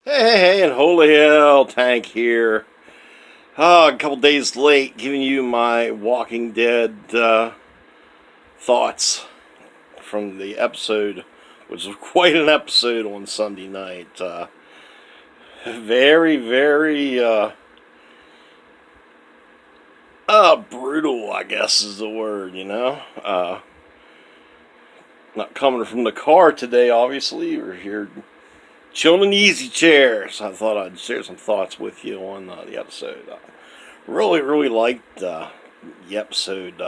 Hey, and holy hell, Tank here. A couple days late giving you my Walking Dead thoughts from the episode, which was quite an episode on Sunday night. Very, very brutal, I guess is the word, you know? Not coming from the car today, obviously. We're here chilling in the easy chair, so I thought I'd share some thoughts with you on the episode. Really, really liked the episode.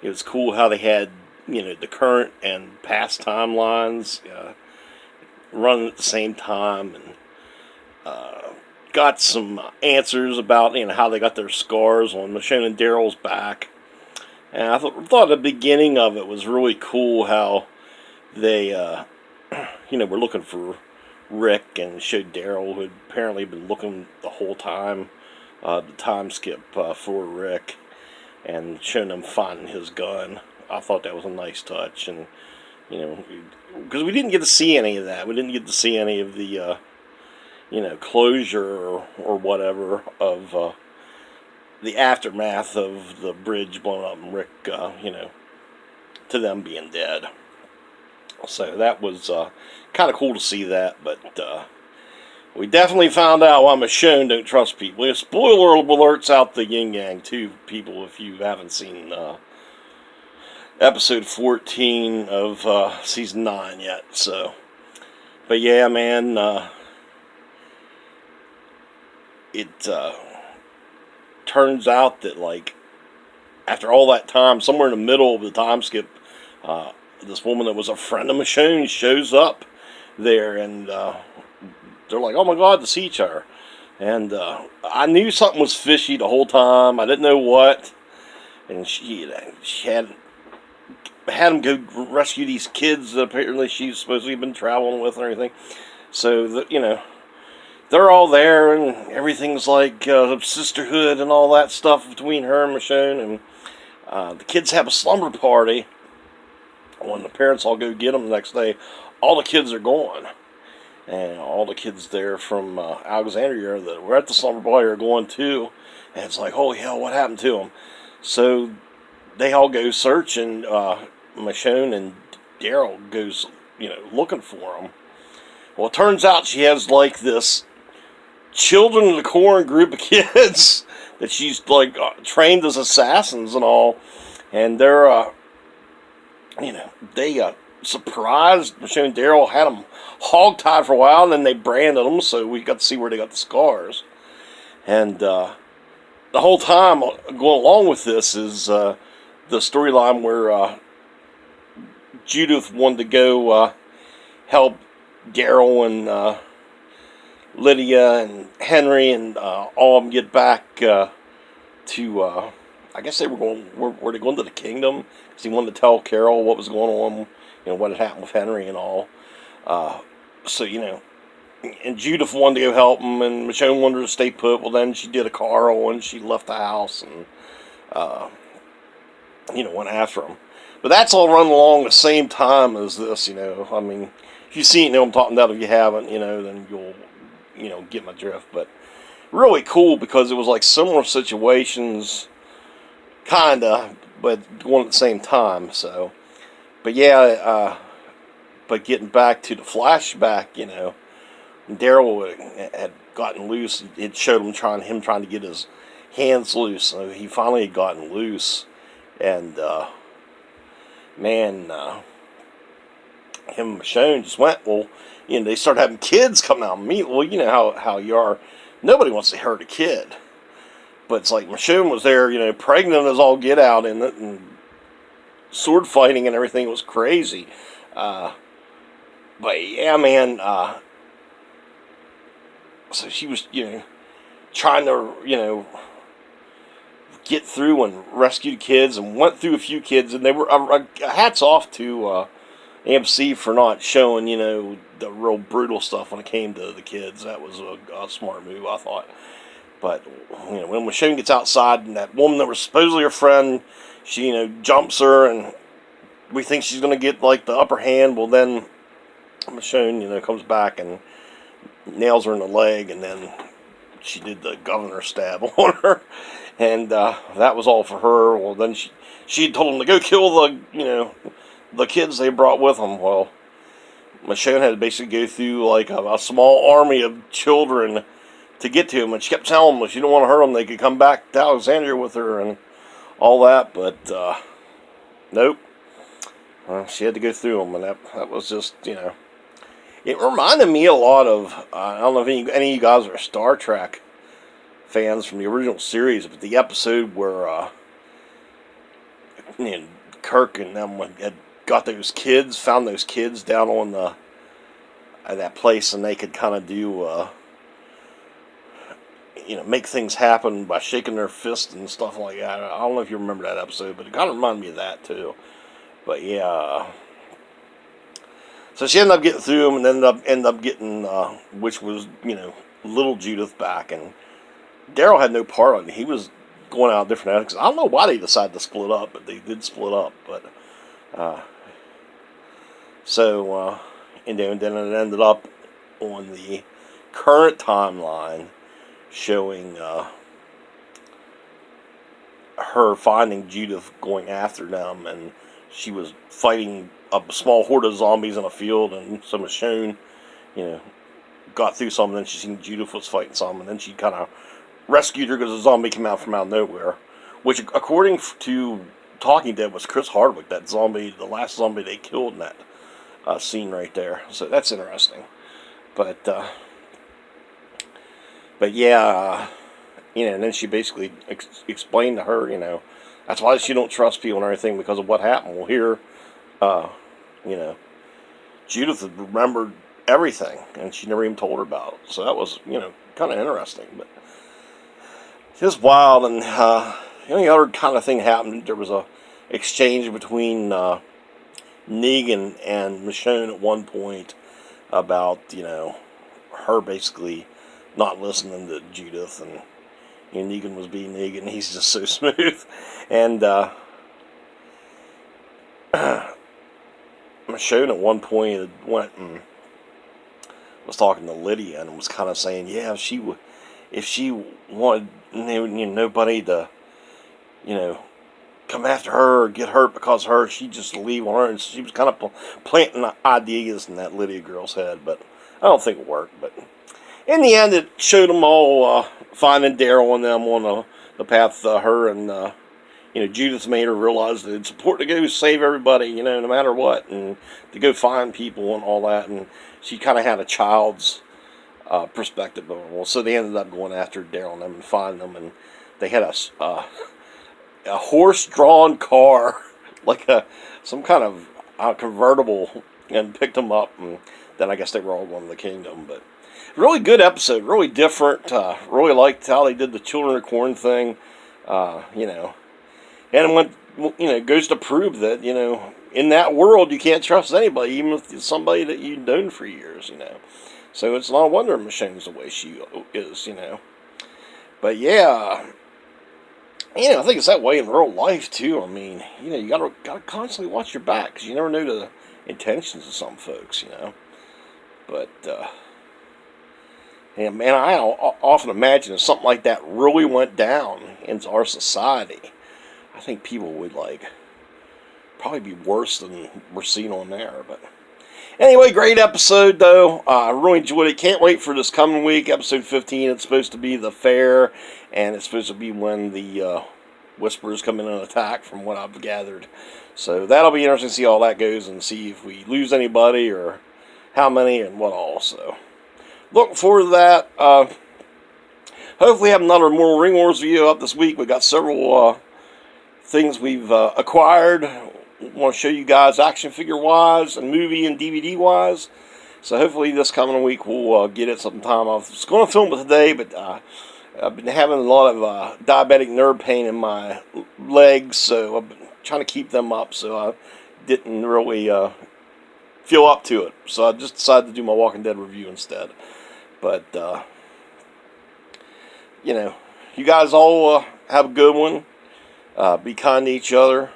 It was cool how they had, the current and past timelines running at the same time, and got some answers about how they got their scars on Michonne and Daryl's back. And I thought the beginning of it was really cool how they, were looking for Rick and showed Daryl, who had apparently been looking the whole time, the time skip for Rick, and showing him finding his gun. I thought that was a nice touch, and because we didn't get to see any of that. We didn't get to see any of the closure or whatever of the aftermath of the bridge blowing up and Rick, to them being dead. So that was kind of cool to see that, but we definitely found out why Michonne don't trust people. Spoiler alerts out the yin yang too, people, if you haven't seen episode 14 of season 9 yet. So, but yeah, man, it turns out that, like, after all that time, somewhere in the middle of the time skip, this woman that was a friend of Michonne shows up there, and they're like, "Oh my God, to see each other." And I knew something was fishy the whole time. I didn't know what. And she had him go rescue these kids that apparently she's supposed to have been traveling with and everything. So that they're all there, and everything's like sisterhood and all that stuff between her and Michonne. And the kids have a slumber party. When the parents all go get them the next day, all the kids are gone. And all the kids there from Alexandria that were at the slumber party are going too. And it's like, holy hell, what happened to them? So they all go searching. Michonne and Daryl goes, looking for them. Well, it turns out she has like this children of the corn group of kids that she's like trained as assassins and all. And they're they surprised Michonne and Daryl, had them hog-tied for a while, and then they branded them, so we got to see where they got the scars. And the whole time going along with this is the storyline where Judith wanted to go help Daryl and Lydia and Henry and all of them get back to I guess they were going. Were they going to the kingdom? Because he wanted to tell Carol what was going on, what had happened with Henry and all. So and Judith wanted to go help him, and Michonne wanted to stay put. Well, then she did a Carl, and she left the house, and went after him. But that's all run along the same time as this. I mean, if you've seen it, I'm talking about. If you haven't, then you'll get my drift. But really cool because it was like similar situations. Kinda, but going at the same time. So, but yeah, but getting back to the flashback, Daryl had gotten loose. It showed him trying to get his hands loose. So he finally had gotten loose, and man, him and Michonne just went. Well, they started having kids come out and meet. Well, you know how you are. Nobody wants to hurt a kid. But it's like Michonne was there, pregnant as all get out in it, and sword fighting and everything was crazy. But yeah, man. So she was, trying to, get through and rescue the kids, and went through a few kids, and they were hats off to AMC for not showing, the real brutal stuff when it came to the kids. That was a smart move, I thought. But, when Michonne gets outside, and that woman that was supposedly her friend, she, jumps her, and we think she's going to get, like, the upper hand. Well, then Michonne, comes back and, nails her in the leg, and then she did the governor stab on her, and that was all for her. Well, then she told them to go kill the kids they brought with them. Well, Michonne had to basically go through like a small army of children to get to him, and she kept telling them if she didn't want to hurt them, they could come back to Alexandria with her and all that, but nope. She had to go through them, and that was just, it reminded me a lot of, I don't know if any of you guys are Star Trek fans from the original series, but the episode where Kirk and them had got those kids, found those kids down on that place, and they could kind of do, make things happen by shaking their fists and stuff like that. I don't know if you remember that episode, but it kind of reminded me of that too. But yeah, so she ended up getting through them, and ended up getting, which was little Judith back, and Daryl had no part in it. He was going out different avenues. I don't know why they decided to split up, but they did split up. But and then it ended up on the current timeline, showing her finding Judith going after them, and she was fighting a small horde of zombies in a field, and so Michonne, got through some, and then she seen Judith was fighting some, and then she kind of rescued her because a zombie came out from out of nowhere, which, according to Talking Dead, was Chris Hardwick, that zombie, the last zombie they killed in that scene right there. So that's interesting. But yeah, and then she basically explained to her, that's why she don't trust people and everything, because of what happened. Well, here, Judith had remembered everything, and she never even told her about it. So that was, kind of interesting. But just wild. And the only other kind of thing happened, there was a exchange between Negan and Michonne at one point about, her basically not listening to Judith, and Negan was being Negan. He's just so smooth. And Michonne at one point went and was talking to Lydia and was kind of saying, yeah, if she wanted nobody to, come after her or get hurt because of her, she'd just leave on her. And she was kind of planting ideas in that Lydia girl's head, but I don't think it worked. But in the end, it showed them all finding Daryl and them on the path. Her and Judith made her realize that it's important to go save everybody, no matter what, and to go find people and all that. And she kind of had a child's perspective of it. Well, so they ended up going after Daryl and them and finding them, and they had a horse-drawn car, like some kind of convertible, and picked them up. And then I guess they were all going to the kingdom. But really good episode, really different. Really liked how they did the Children of Corn thing. And when goes to prove that in that world you can't trust anybody, even if it's somebody that you've known for years. So it's no wonder Michonne's the way she is. But yeah. I think it's that way in real life too. I mean, you gotta constantly watch your back, because you never know the intentions of some folks, But and man, I often imagine if something like that really went down into our society, I think people would probably be worse than we're seeing on there. But anyway, great episode though. I really enjoyed it. Can't wait for this coming week, episode 15. It's supposed to be the fair, and it's supposed to be when the Whisperers come in and attack, from what I've gathered. So that'll be interesting to see how all that goes, and see if we lose anybody or how many and what all. So looking forward to that. Hopefully have another more Ring Wars video up this week. We got several things we've acquired. Want to show you guys action figure wise and movie and DVD wise. So hopefully this coming week we'll get it sometime. I was going to film it today, but I've been having a lot of diabetic nerve pain in my legs, so I've been trying to keep them up, so I didn't really feel up to it. So I just decided to do my Walking Dead review instead. But you guys all have a good one. Be kind to each other.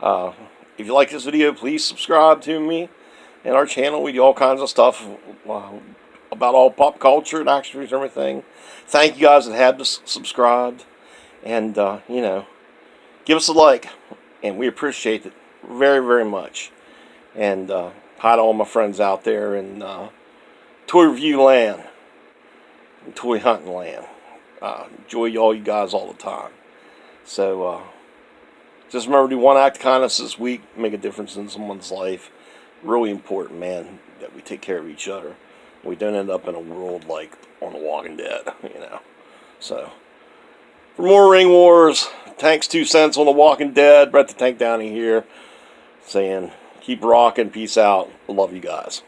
If you like this video, please subscribe to me and our channel. We do all kinds of stuff about all pop culture and action movies and everything. Thank you guys that have subscribed. And, give us a like. And we appreciate it very, very much. And hi to all my friends out there in toy review land, and toy hunting land. Enjoy all you guys all the time. So just remember to do one act of kindness this week, make a difference in someone's life. Really important, man, that we take care of each other. We don't end up in a world like on The Walking Dead, So for more Ring Wars, Tank's 2 cents on The Walking Dead. Brett the Tank Downey here, saying keep rocking, peace out, love you guys.